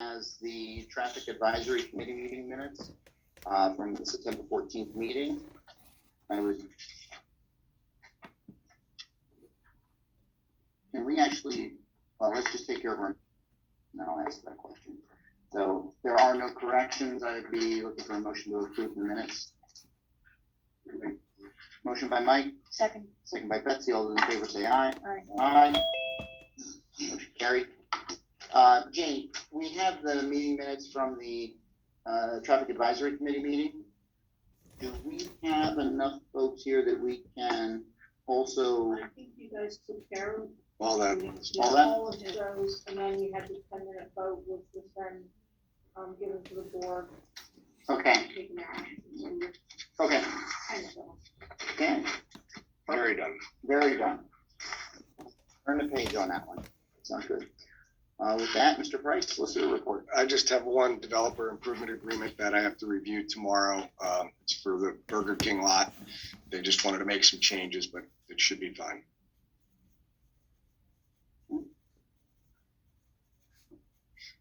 as the Traffic Advisory Committee meeting minutes from the September 14th meeting. Can we actually, well, let's just take care of our, no, I'll ask that question. So there are no corrections. I'd be looking for a motion to approve the minutes. Motion by Mike. Second. Second by Betsy. All those in favor say aye. Aye. Aye. Motion carried. Jane, we have the meeting minutes from the Traffic Advisory Committee meeting. Do we have enough folks here that we can also? I think you guys took care of All that. all of those, and then you had the 10-minute vote, which was then given to the board. Okay. Taken out. And you're Okay. kind of done. Okay. Very done. Very done. Turn the page on that one. Sounds good. With that, Mr. Price, solicitor report. I just have one developer improvement agreement that I have to review tomorrow. It's for the Burger King lot. They just wanted to make some changes, but it should be fine.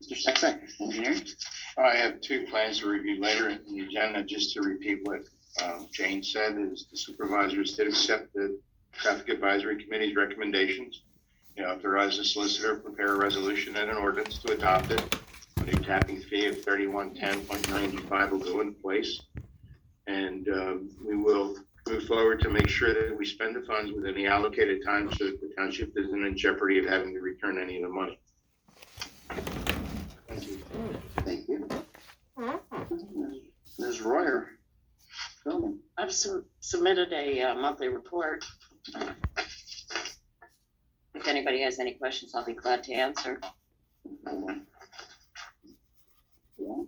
Mr. Sexton, engineering. I have two plans to review later in the agenda. Just to repeat what Jane said, is the supervisors did accept the Traffic Advisory Committee's recommendations. You know, authorize the solicitor to prepare a resolution and an ordinance to adopt it. A tapping fee of 3110.95 will go in place. And we will move forward to make sure that we spend the funds within the allocated time so that the township isn't in jeopardy of having to return any of the money. Thank you. Thank you. Ms. Royer. Phil. I've submitted a monthly report. If anybody has any questions, I'll be glad to answer. Yeah.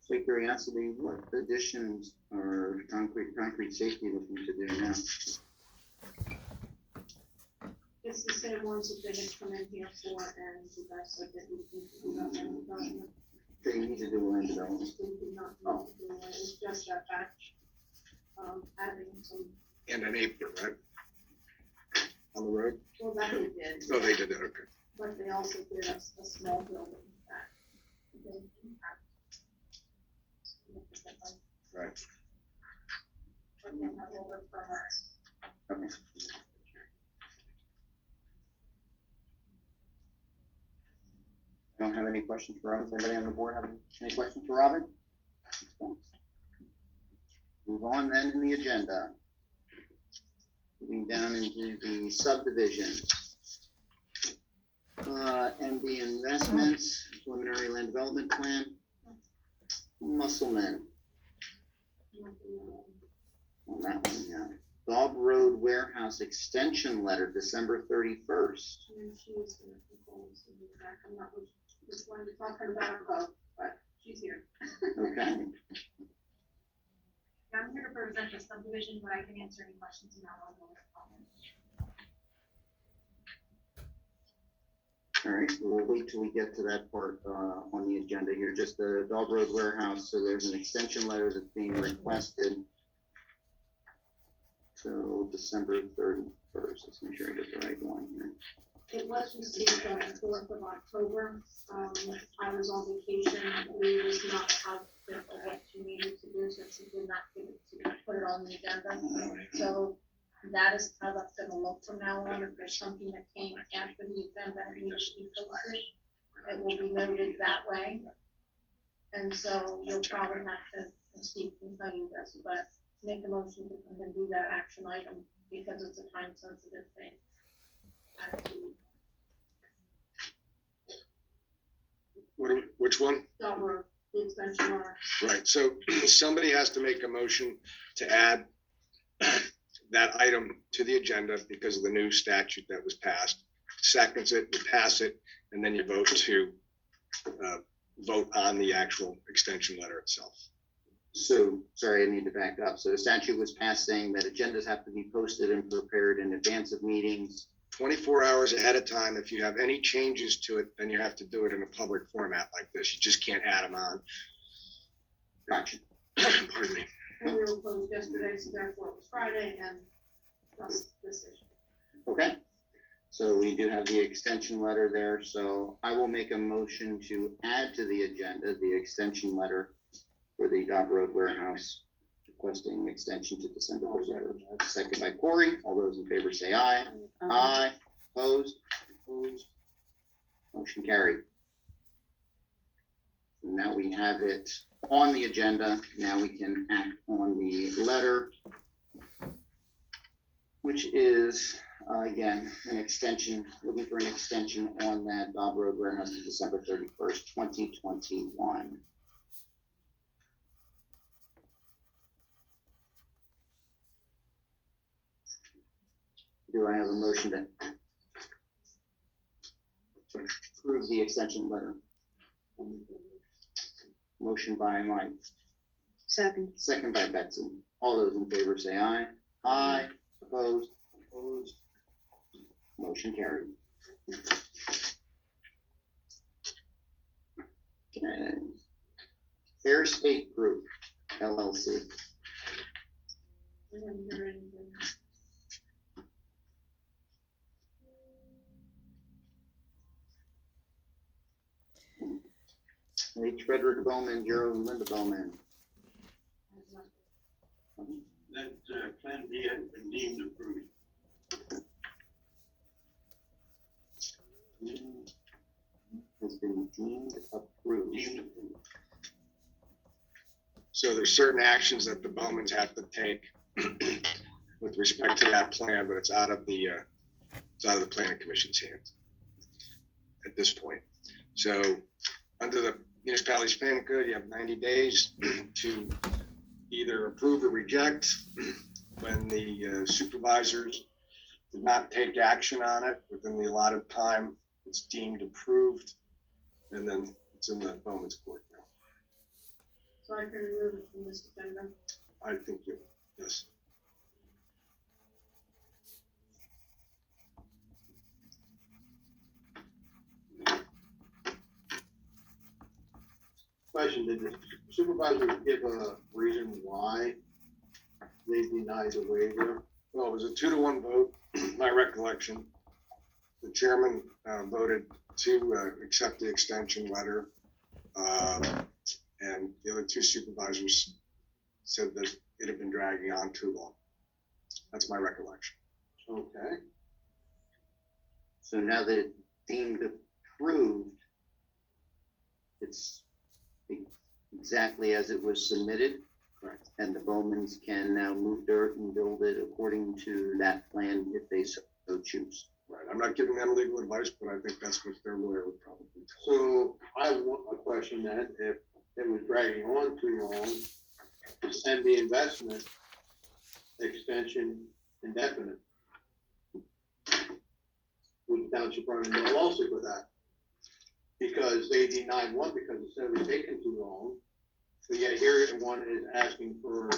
By curiosity, what additions are concrete safety looking to do now? It's the same ones that they had come in here for, and you guys said that we need to do that land development. They need to do land development. We did not need to do it, it's just that batch, adding some, And an apron, right? On the road? well, that they did. Oh, they did that, okay. But they also did a small building that they had. Right. But they have over permits. Okay. I don't have any questions for Robin. Does anybody on the board have any questions for Robin? Move on then in the agenda. Moving down into the subdivision. MD Investments, preliminary land development plan. Musselman. On that one, yeah. Bob Road Warehouse Extension Letter, December 31st. And she was gonna propose to be back, I'm not which one you're talking about, but she's here. Okay. I'm here to present the subdivision, but I can answer any questions now on the comment. All right, we'll wait till we get to that part on the agenda here. Just the Dog Road Warehouse. So there's an extension letter that's being requested till December 31st. Let's make sure I get the right one here. It was received on the 4th of October. I was on vacation, we was not have what she needed to do, so she did not give it to put it on the agenda. So that is how that's gonna look from now on. If there's something that came after the event that needs to be posted, it will be noted that way. And so you'll probably have to, and Steve can tell you this, but make a motion to come and do that action item because it's a time sensitive thing. Which one? Dot Road, the extension letter. Right, so somebody has to make a motion to add that item to the agenda because of the new statute that was passed. Seconds it, you pass it, and then you vote on the actual extension letter itself. So, sorry, I need to back up. So the statute was passed saying that agendas have to be posted and prepared in advance of meetings. 24 hours ahead of time. If you have any changes to it, then you have to do it in a public format like this. You just can't add them on. Gotcha. Pardon me. And we were closed yesterday, so therefore it was Friday and that's this issue. Okay, so we do have the extension letter there, so I will make a motion to add to the agenda the extension letter for the Dot Road Warehouse requesting extension to December 3rd. Second by Corey. All those in favor say aye. Aye. Opposed? Opposed? Motion carried. Now we have it on the agenda. Now we can act on the letter, which is, again, an extension, looking for an extension on that Dot Road Warehouse to December 31st, 2021. Do I have a motion to approve the extension letter? Motion by Mike, Second. second by Betsy. All those in favor say aye. Aye. Opposed? Opposed? Motion carried. Okay. Fair State Group, LLC. We haven't heard anything. H. Frederick Bowman, Gerald and Linda Bowman. That Plan B has been deemed approved. Has been deemed approved. Deemed approved. So there's certain actions that the Bowmans have to take with respect to that plan, but it's out of the planning commission's hands at this point. So under the municipality's planning code, you have 90 days to either approve or reject. When the supervisors did not take action on it within the allotted time, it's deemed approved, and then it's in the Bowman's court now. So I can remove it from this agenda. I think you, yes. Question, did the supervisor give a reason why they denied the waiver? Well, it was a 2-to-1 vote, my recollection. The chairman voted to accept the extension letter. And the other 2 supervisors said that it had been dragging on too long. That's my recollection. Okay, So now that it's deemed approved, it's exactly as it was submitted. Correct. And the Bowmans can now move dirt and build it according to that plan if they so choose. Right, I'm not giving them legal advice, but I think that's what their lawyer would probably tell. so I have a question then, if it was dragging on too long, to send the investment extension indefinite. Would the township run into a lawsuit with that? Because they denied one because it said it was taking too long. So yet here one is asking for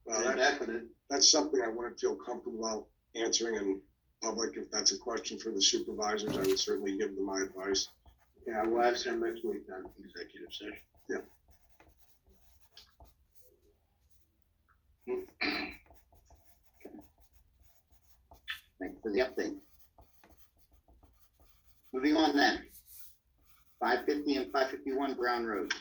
Well, indefinite. that's something I wouldn't feel comfortable answering in public. If that's a question for the supervisors, I would certainly give them my advice. Yeah, we'll ask them next week then. Executive session. Thank you for the update. Moving on then. 550 and 551 Brown Road.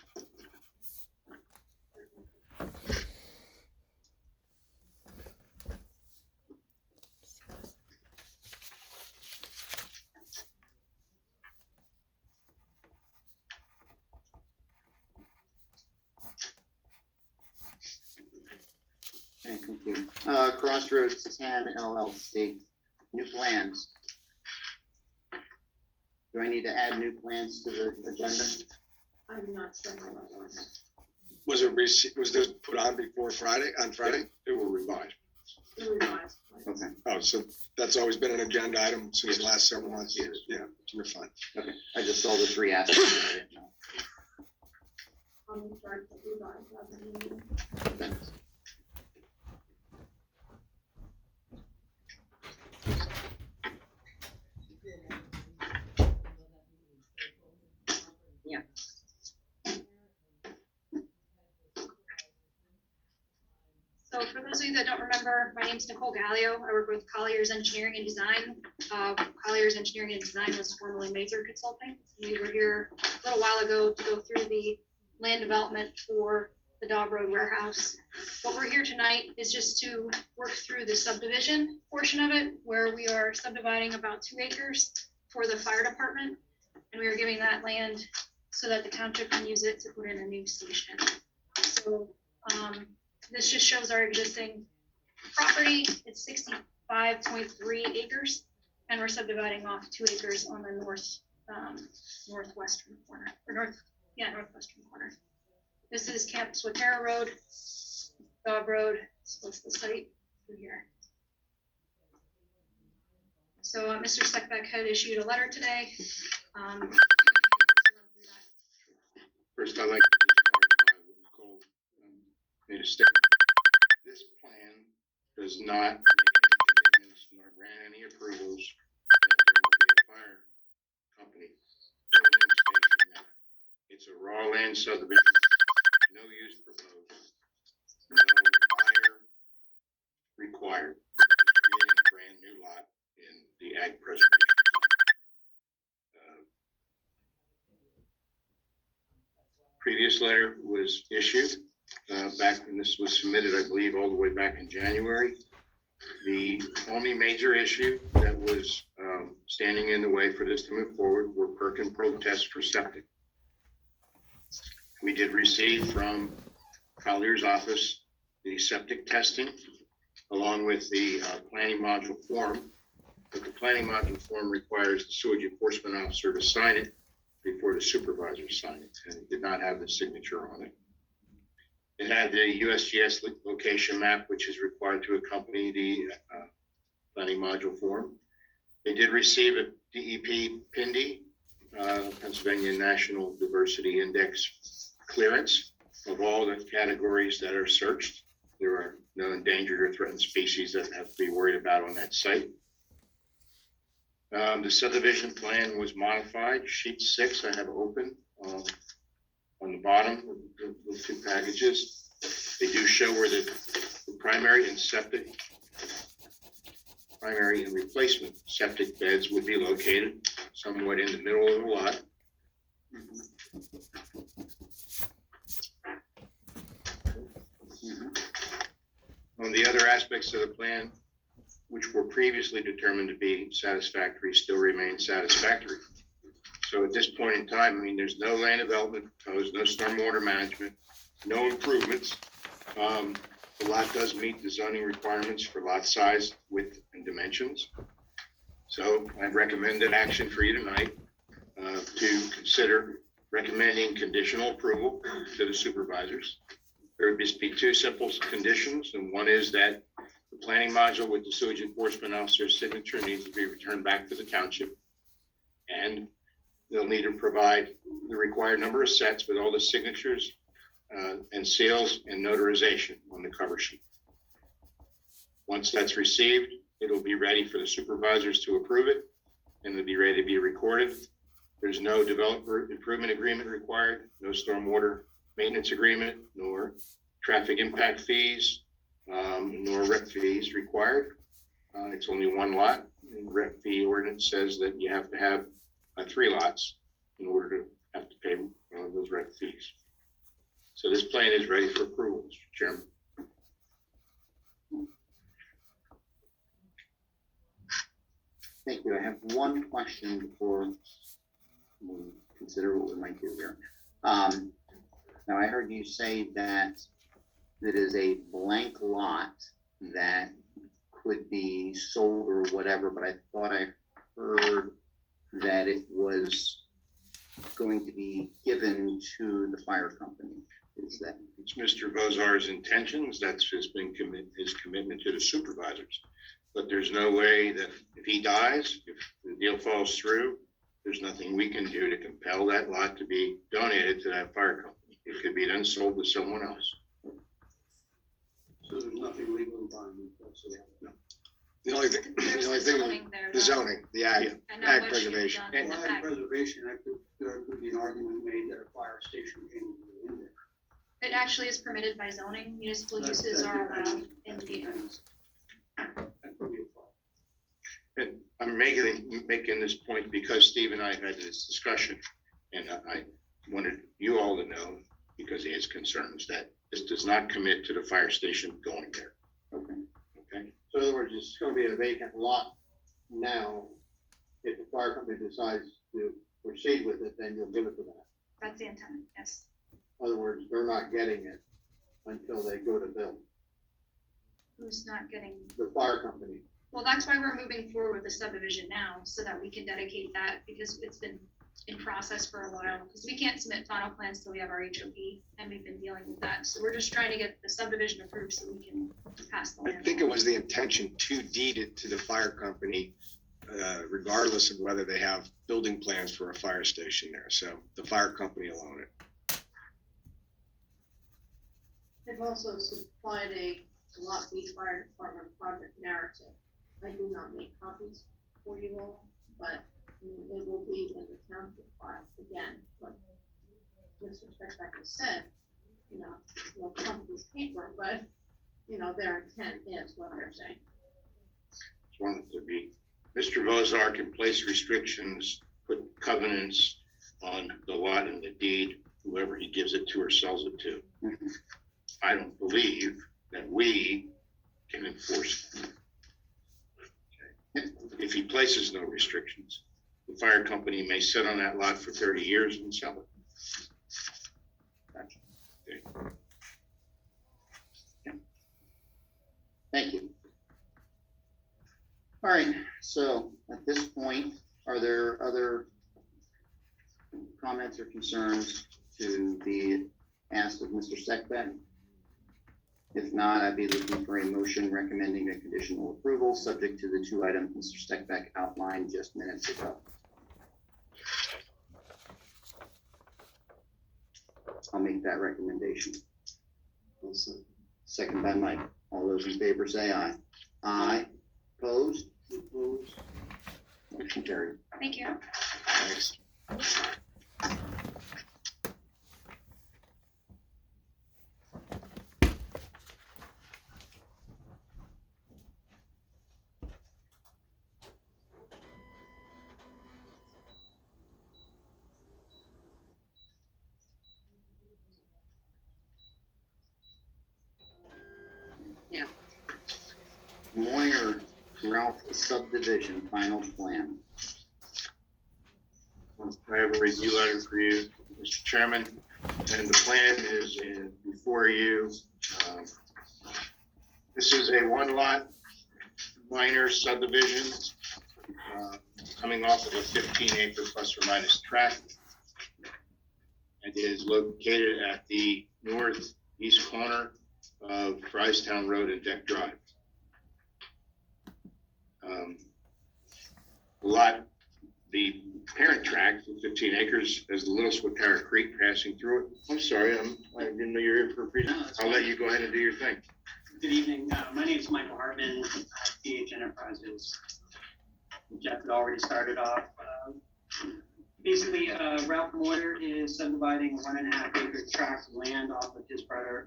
Okay, thank you. Crossroads 10 LLC, new plans. Do I need to add new plans to the agenda? I'm not sure how that was. Was this put on before on Friday? It will revise. The revised plan. Okay, Oh, so that's always been an agenda item since the last several months? Yes. Yeah, you're fine. okay. I just saw the three aspects. I didn't know. I'm in charge of revised as a meeting. Thanks. So for those of you that don't remember, my name's Nicole Gallio. I work with Collier's Engineering and Design. Collier's Engineering and Design was formerly Mazer Consulting. We were here a little while ago to go through the land development for the Dog Road Warehouse. What we're here tonight is just to work through the subdivision portion of it, where we are subdividing about 2 acres for the fire department. And we are giving that land so that the township can use it to put in a new station. So, this just shows our existing property. It's 65.3 acres, and we're subdividing off 2 acres on the northwestern corner, or northwestern corner. This is Camp Swatera Road, Dog Road, splits the site through here. So Mr. Steckbeck had issued a letter today. First, I'd like to just clarify what Nicole made a statement. This plan does not make any commitments nor grant any approvals that there will be a fire company building station there. It's a raw land subdivision, no use proposed, no fire required. It's creating a brand new lot in the ag preservation zone. Previous letter was issued back when this was submitted, I believe, all the way back in January. The only major issue that was standing in the way for this to move forward were perk and protests for septic. We did receive from Collier's office the septic testing along with the planning module form. But the planning module form requires the sewage enforcement officer to sign it before the supervisor signed it, and it did not have the signature on it. It had the USGS location map, which is required to accompany the planning module form. They did receive a DEP PINDI, Pennsylvania National Diversity Index clearance of all the categories that are searched. There are no endangered or threatened species that have to be worried about on that site. The subdivision plan was modified. Sheet 6 I have open on the bottom of the 2 packages. They do show where the primary and replacement septic beds would be located, somewhat in the middle of the lot. On the other aspects of the plan, which were previously determined to be satisfactory, still remain satisfactory. So at this point in time, I mean, there's no land development proposed, no stormwater management, no improvements. The lot does meet the zoning requirements for lot size, width, and dimensions. So I recommended action for you tonight to consider recommending conditional approval to the supervisors. There would just be 2 simple conditions, and one is that the planning module with the sewage enforcement officer's signature needs to be returned back to the township. And they'll need to provide the required number of sets with all the signatures and seals and notarization on the cover sheet. Once that's received, it'll be ready for the supervisors to approve it, and it'll be ready to be recorded. There's no developer improvement agreement required, no stormwater maintenance agreement, nor traffic impact fees, nor rep fees required. It's only 1 lot, and the rep fee ordinance says that you have to have 3 lots in order to have to pay those rep fees. So this plan is ready for approval, Mr. Chairman. Thank you. I have one question before we consider what we might do here. Now, I heard you say that it is a blank lot that could be sold or whatever, but I thought I heard that it was going to be given to the fire company? Is that, It's Mr. Bozar's intentions, that's his commitment to the supervisors. But there's no way that if he dies, if the deal falls through, there's nothing we can do to compel that lot to be donated to that fire company. It could be then sold to someone else. So there's nothing legally binding whatsoever. The only thing, There's the only the thing, zoning there. the though, zoning, the ag, and not ag much can be preservation. done in the Land back. preservation, there could be an argument made that a fire station can be in there. It actually is permitted by zoning. Municipal uses are allowed in the. That could be a problem. And I'm making this point because Steve and I had this discussion, and I wanted you all to know, because he has concerns, that this does not commit to the fire station going there. okay, Okay? So in other words, it's gonna be a vacant lot now. If the fire company decides to proceed with it, then you'll give it to them. That's the intent, yes. In other words, they're not getting it until they go to build. Who's not getting, The fire company. well, that's why we're moving forward with the subdivision now, so that we can dedicate that, because it's been in process for a while. Because we can't submit final plans till we have our HOP, and we've been dealing with that. So we're just trying to get the subdivision approved so we can pass the I land. think it was the intention to deed it to the fire company, regardless of whether they have building plans for a fire station there. So the fire company will own it. They've also supplied a Lot B Fire Department project narrative. I do not make copies for you all, but it will be in the township file again, but Mr. Speckbeck has said, will come to this paper, but, their intent is what they're saying. Just wanted to be, Mr. Bozar can place restrictions, put covenants on the lot and the deed, whoever he gives it to or sells it to. Mhm. I don't believe that we can enforce them. Okay. If he places no restrictions, the fire company may sit on that lot for 30 years and sell it. thank you. All right, so at this point, are there other comments or concerns to be asked of Mr. Steckbeck? If not, I'd be looking for a motion recommending a conditional approval, subject to the two items Mr. Steckbeck outlined just minutes ago. I'll make that recommendation. Second by Mike. All those in favor say aye. Aye. Opposed? Opposed. Motion carried. Thank you. Thanks. Moyer Ralph subdivision final plan. I have a review letter for you, Mr. Chairman, and the plan is before you. This is a one-lot minor subdivision coming off of a 15-acre plus or minus tract. It is located at the northeast corner of Fryestown Road and Deck Drive. The parent tract, 15 acres, has the Little Swatara Creek passing through it. I'm sorry, I didn't know you were here for a presentation. I'll let you go ahead and do your thing. Good evening. My name is Michael Hartman, PH Enterprises. Jeff had already started off. Basically, Ralph Moyer is subdividing a 1.5 acre tract of land off of his brother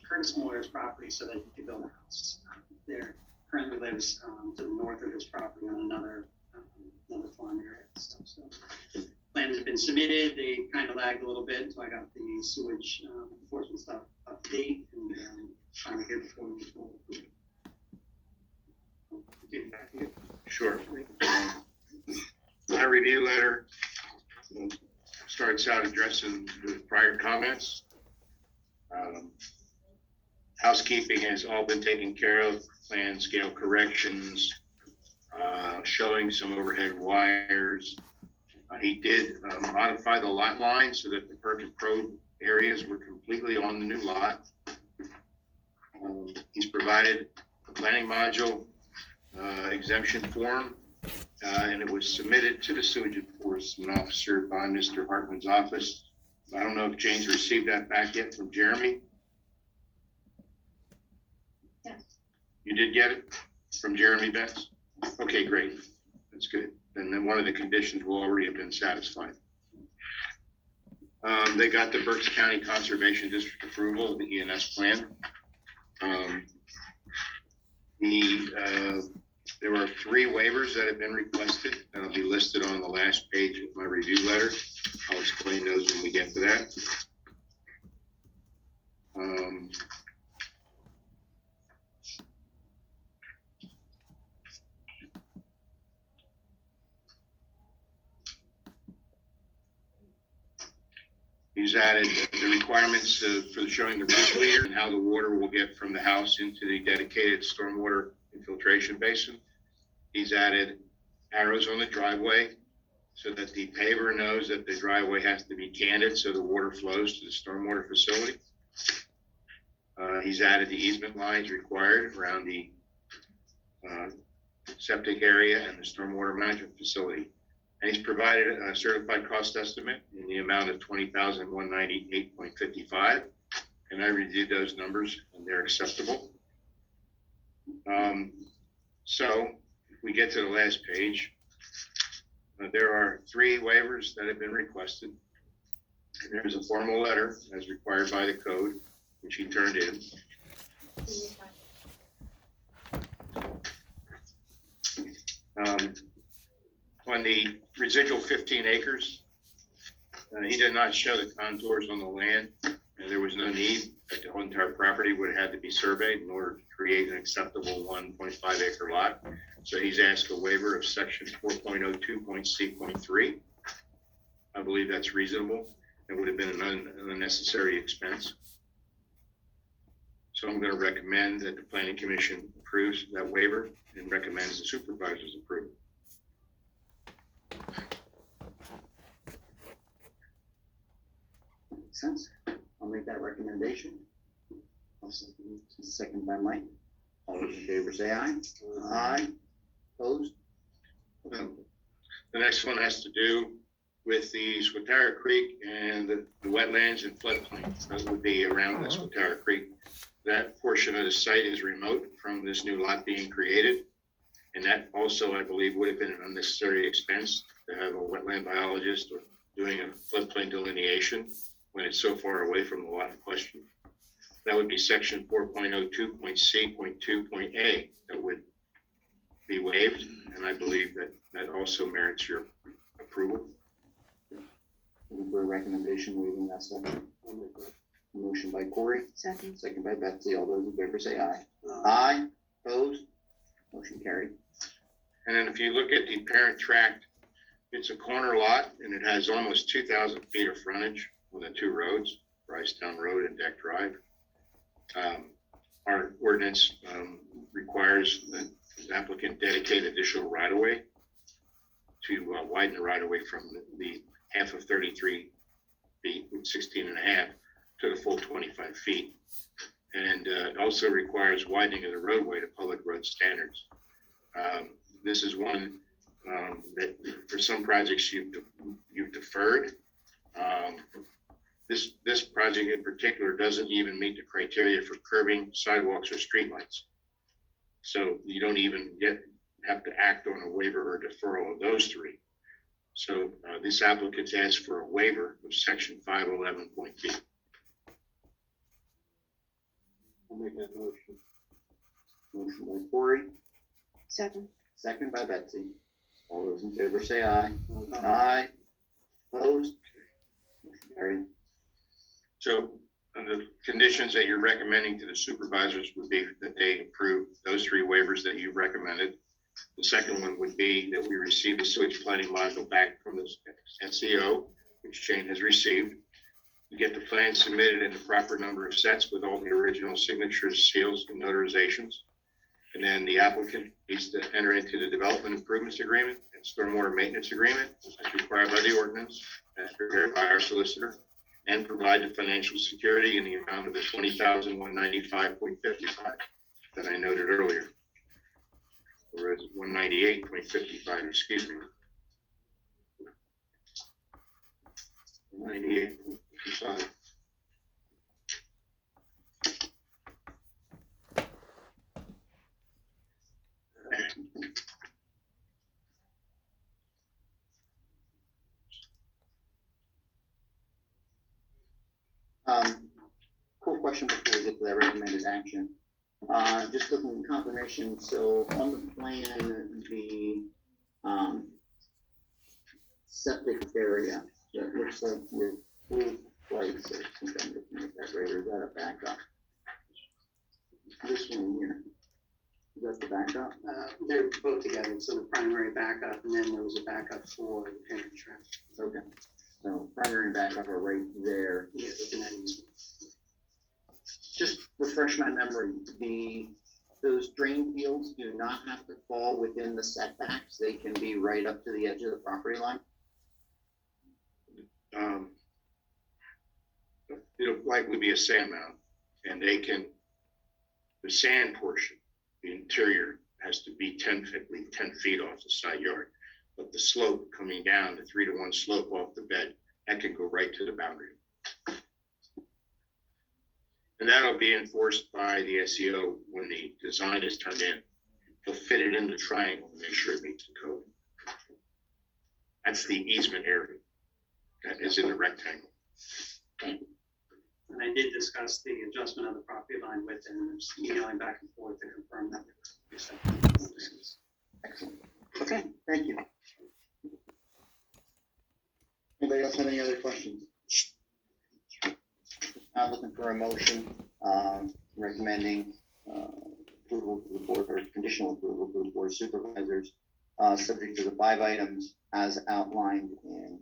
Curtis Moyer's property so that he could build a house. There currently lives to the north of his property on another farm area and stuff. So plans have been submitted. They kind of lagged a little bit, so I got the sewage enforcement stuff up to date and trying to get it before we move forward. Sure. My review letter starts out addressing the prior comments. Housekeeping has all been taken care of, plan scale corrections, showing some overhead wires. He did modify the lot line so that the Perkins Road areas were completely on the new lot. He's provided a planning module exemption form, and it was submitted to the sewage enforcement officer by Mr. Hartman's office. I don't know if Jane's received that back yet from Jeremy. Yes. You did get it from Jeremy Betts? Okay, great. That's good. And then one of the conditions will already have been satisfied. They got the Berks County Conservation District approval of the ENS plan. There are 3 waivers that have been requested. That'll be listed on the last page of my review letter. I'll explain those when we get to that. He's added the requirements for showing the roof leader and how the water will get from the house into the dedicated stormwater infiltration basin. He's added arrows on the driveway so that the paver knows that the driveway has to be candid so the water flows to the stormwater facility. He's added the easement lines required around the septic area and the stormwater management facility. And he's provided a certified cost estimate in the amount of $20,198.55. And I reviewed those numbers and they're acceptable. So if we get to the last page, there are 3 waivers that have been requested. And there's a formal letter as required by the code, which he turned in. On the residual 15 acres, he did not show the contours on the land, and there was no need that the whole entire property would have had to be surveyed in order to create an acceptable 1.5 acre lot. So he's asked a waiver of section 4.02.C.3. I believe that's reasonable. It would have been an unnecessary expense. So I'm going to recommend that the Planning Commission approves that waiver and recommends the supervisors approve. Makes sense. I'll make that recommendation. Second by Mike. All those in favor say aye. Aye. Opposed? The next one has to do with the Swatara Creek and the wetlands and floodplain. That would be around the Swatara Creek. That portion of the site is remote from this new lot being created. And that also, I believe, would have been an unnecessary expense to have a wetland biologist or doing a floodplain delineation when it's so far away from the lot in question. That would be section 4.02.C.2.A that would be waived, and I believe that that also merits your approval. Looking for a recommendation waiving that section. Motion by Corey, Second. second by Betsy. All those in favor say aye. Aye. Opposed? Motion carried. And then if you look at the parent tract, it's a corner lot and it has almost 2,000 feet of frontage with the 2 roads, Brycetown Road and Deck Drive. Our ordinance requires that the applicant dedicate additional right-of-way to widen the right-of-way from the half of 33 feet, 16 and a half, to the full 25 feet. And it also requires widening of the roadway to public road standards. This is one that for some projects you've deferred. This project in particular doesn't even meet the criteria for curbing, sidewalks, or streetlights. So you don't even have to act on a waiver or deferral of those 3. So this applicant's asked for a waiver of section 511.B. I'll make that motion. Motion by Corey, Second. second by Betsy. All those in favor say aye. Aye. Opposed? Motion carried. So the conditions that you're recommending to the supervisors would be that they approve those 3 waivers that you recommended. The second one would be that we receive the sewage planning module back from the SEO, which Jane has received. We get the plan submitted in the proper number of sets with all the original signatures, seals, and notarizations. And then the applicant needs to enter into the development improvements agreement and stormwater maintenance agreement as required by the ordinance, as prepared by our solicitor, and provide the financial security in the amount of the $20,195.55 that I noted earlier. Or is it 198.55, excuse me. 198.55. Quick question before we get to that recommended action. Just looking at confirmation, so on the plan, the, septic area, that looks like with blue lights, I think I'm looking at that right, or is that a backup? This one here, is that the backup? They're both together, so the primary backup, and then there was a backup for the parent trap. Okay, so primary and backup are right there. Yeah, looking at these. Just refresh my memory, those drain fields do not have to fall within the setbacks, they can be right up to the edge of the property line? It'll likely be a sand mound, and they can, the sand portion, the interior has to be 10 feet off the side yard. But the slope coming down, the 3-to-1 slope off the bed, that can go right to the boundary. And that'll be enforced by the SEO when the design is turned in. They'll fit it in the triangle and make sure it meets the code. That's the easement area that is in the rectangle. And I did discuss the adjustment of the property line with them, and just emailing back and forth to confirm that. Excellent. Okay, thank you. Anybody else have any other questions? I'm looking for a motion, recommending, approval to the board, or conditional approval to the board of supervisors, subject to the 5 items as outlined in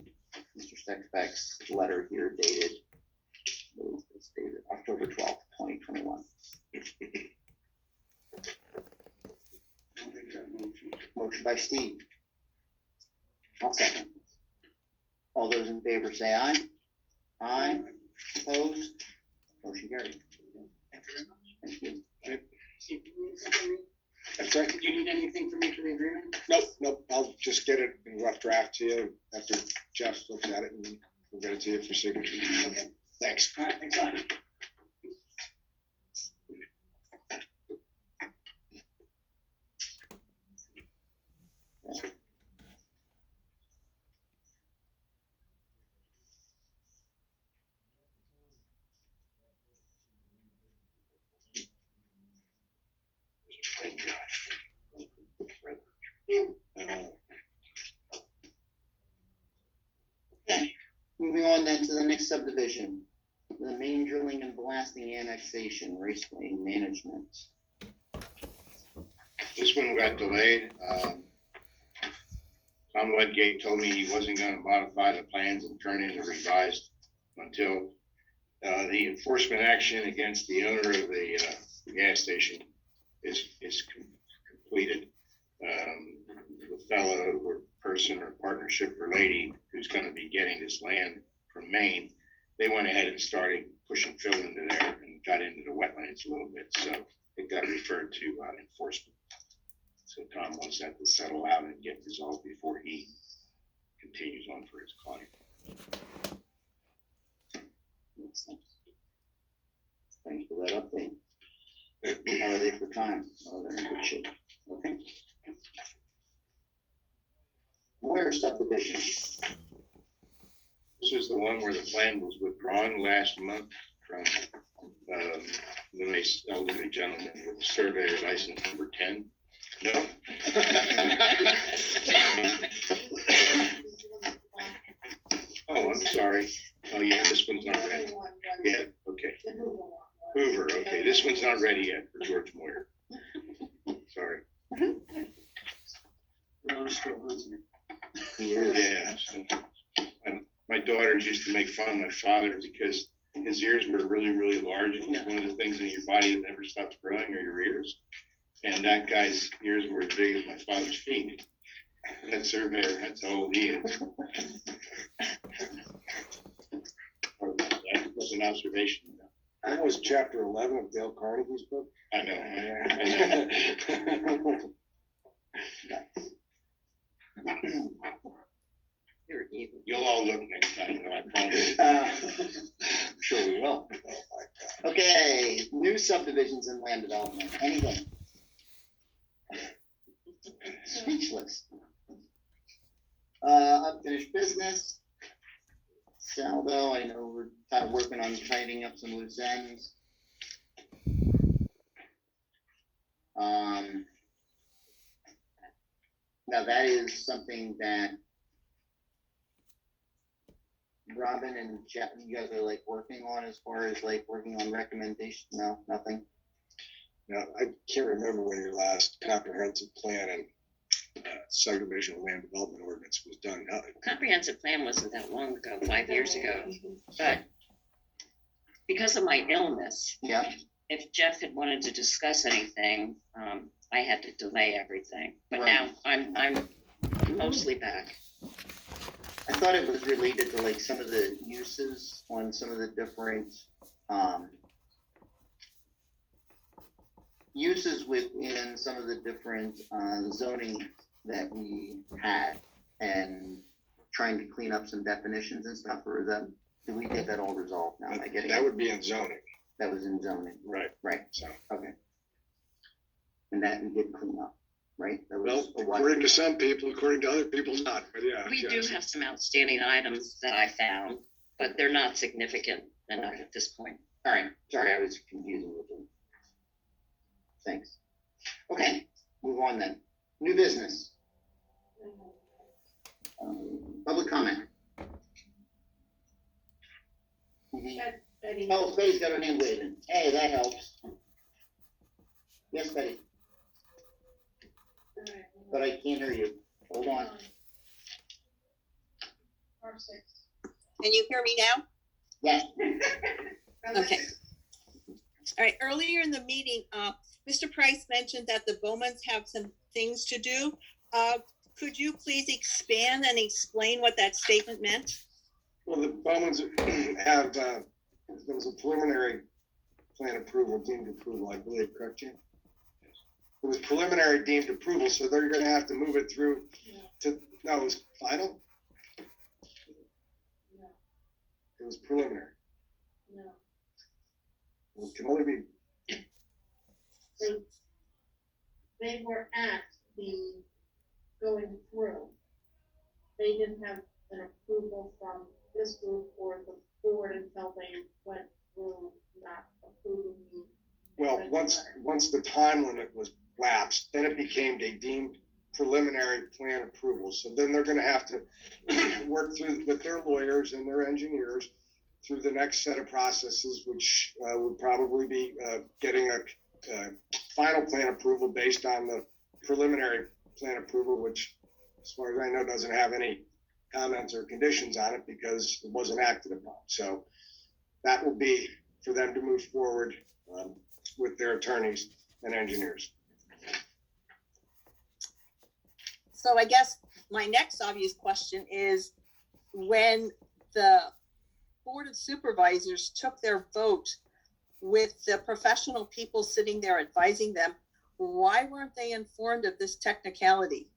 Mr. Steckbeck's letter here dated, October 12th, 2021. Motion by Steve. I'll second. All those in favor say aye. Aye. Opposed? Motion carried. Thank you. That's right. Do you need anything from me for the agreement? Nope, I'll just get it in rough draft to you after Jeff looks at it, and we'll get it to you for signature. Okay, thanks. All right, thanks a lot. Okay, moving on then to the next subdivision, the main drilling and blasting annexation, raceway management. This one got delayed. Tom Ledgate told me he wasn't gonna modify the plans and turn in the revised until the enforcement action against the owner of the gas station is completed. The fellow or person or partnership or lady who's gonna be getting this land from Maine, they went ahead and started pushing fill into there and got into the wetlands a little bit, so it got referred to enforcement. So Tom wants that to settle out and get resolved before he continues on for his client. Makes sense. Thanks for that update. How are they for time? Oh, they're in good shape. Okay. Where subdivision? This is the one where the plan was withdrawn last month from the nice elderly gentleman with the surveyor license number 10. No? Oh, I'm sorry. Oh, yeah, this one's not ready. Yeah, okay. Hoover, okay, this one's not ready yet for George Moyer. Sorry. Yeah. My daughters used to make fun of my father because his ears were really, really large. And one of the things in your body that never stops growing are your ears. And that guy's ears were as big as my father's feet. That surveyor, that's how old he is. That was an observation. That was chapter 11 of Dale Carnegie's book. I know. You're evil. You'll all look next time, though, I promise. I'm sure we will. Okay, new subdivisions and land development, anything? Speechless. Unfinished business. Saldo, I know we're kind of working on tidying up some loose ends. Now that is something that Robin and Jeff, you guys are like working on as far as like working on recommendations? No, nothing? Now, I can't remember when your last comprehensive plan and subdivision and land development ordinance was done. Comprehensive plan wasn't that long ago, 5 years ago, but because of my illness, Yeah, if Jeff had wanted to discuss anything, I had to delay everything, but Right. now I'm mostly back. I thought it was related to like some of the uses on some of the different, uses within some of the different, zoning that we had and trying to clean up some definitions and stuff, or is that, did we get that all resolved now? Am I getting That it? would be in zoning, That was in zoning, right? right, So, okay. And that we did clean up, right? That well, was a while according to ago. some people, according to other people, not, but yeah. We do yes. have some outstanding items that I found, but they're not significant enough at this point. All right, sorry, I was confusing with them. Thanks. Okay, move on then. New business. Public comment. Betty. Oh, Betty's got her hand waving. Hey, that helps. Yes, Betty, but I can't hear you. Hold on. R6. Can you hear me now? Yes, Okay. All right, earlier in the meeting, Mr. Price mentioned that the Bowmans have some things to do. Could you please expand and explain what that statement meant? Well, the Bowmans have, there was a preliminary plan approval, deemed approval, I believe, correct, Jim? It was preliminary deemed approval, so they're gonna have to move it through to, no, it was final? No. It was preliminary. No. It can only be, They were at the going through. They didn't have an approval from this group or the board until they went through not approving the. well, once the time limit was lapsed, then it became a deemed preliminary plan approval. So then they're gonna have to work through with their lawyers and their engineers through the next set of processes, which would probably be getting a final plan approval based on the preliminary plan approval, which, as far as I know, doesn't have any comments or conditions on it because it wasn't acted upon. So that will be for them to move forward with their attorneys and engineers. So I guess my next obvious question is, when the Board of Supervisors took their vote with the professional people sitting there advising them, why weren't they informed of this technicality?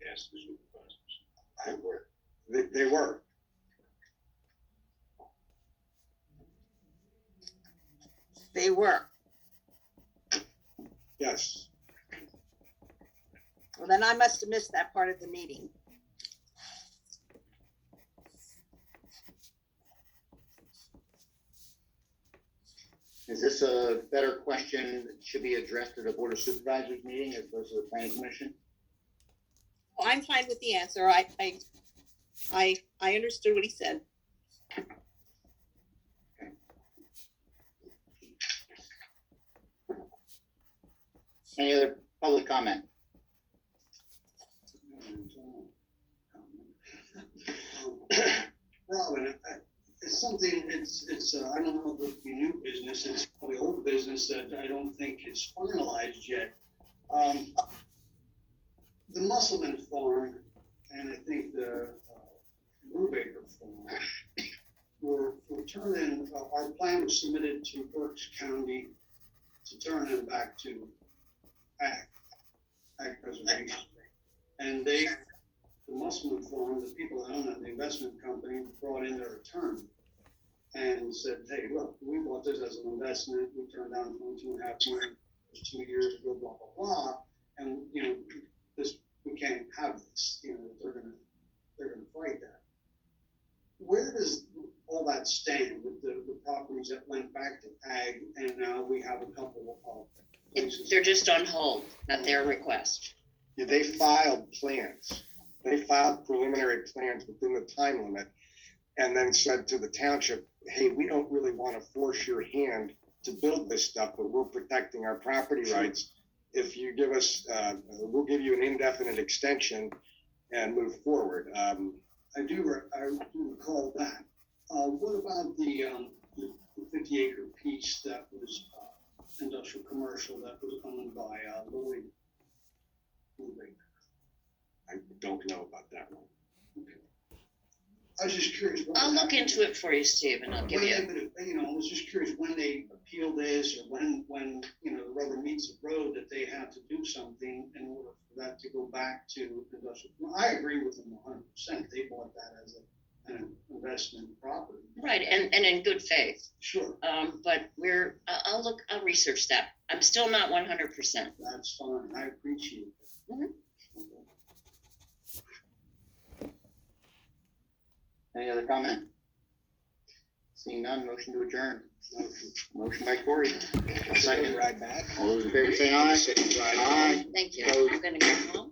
Yes, the supervisors. I were. They were. They were. Yes. Well, then I must have missed that part of the meeting. is this a better question that should be addressed at a Board of Supervisors meeting as opposed to the Planning Commission? Well, I'm fine with the answer. I understood what he said. Any other public comment? Robin, it's something, I don't know if it would be new business, it's probably old business that I don't think it's finalized yet. The Musselman Farm and I think the Brubaker Farm were turning, our plan was submitted to Berks County to turn them back to ag preservation. And the Musselman Farm, the people that own it, the investment company, brought in their attorney and said, hey, look, we bought this as an investment, we turned down $22.5 million 2 years ago, blah, blah, blah. And, we can't have this, they're gonna fight that. Where does all that stand with the properties that went back to ag and now we have a couple of places? They're just on hold at their request. Yeah, they filed plans. They filed preliminary plans within the time limit and then said to the township, hey, we don't really want to force your hand to build this stuff, but we're protecting our property rights. If you give us, we'll give you an indefinite extension and move forward. I do recall that. What about the 50-acre piece that was industrial commercial that was owned by Lloyd? I don't know about that one. I was just curious. I'll look into it for you, Steve, and I'll give you. I was just curious when they appeal this or when the rubber meets the road that they have to do something in order for that to go back to industrial. I agree with them 100%. They bought that as an investment property. Right, and in good faith. Sure. But I'll research that. I'm still not 100%. That's fine. I appreciate that. Mhm. Any other comment? Seeing none, motion to adjourn. Motion by Corey. Second. Right back. All those in favor say aye. Aye. Thank you. Opposed? I'm gonna go home.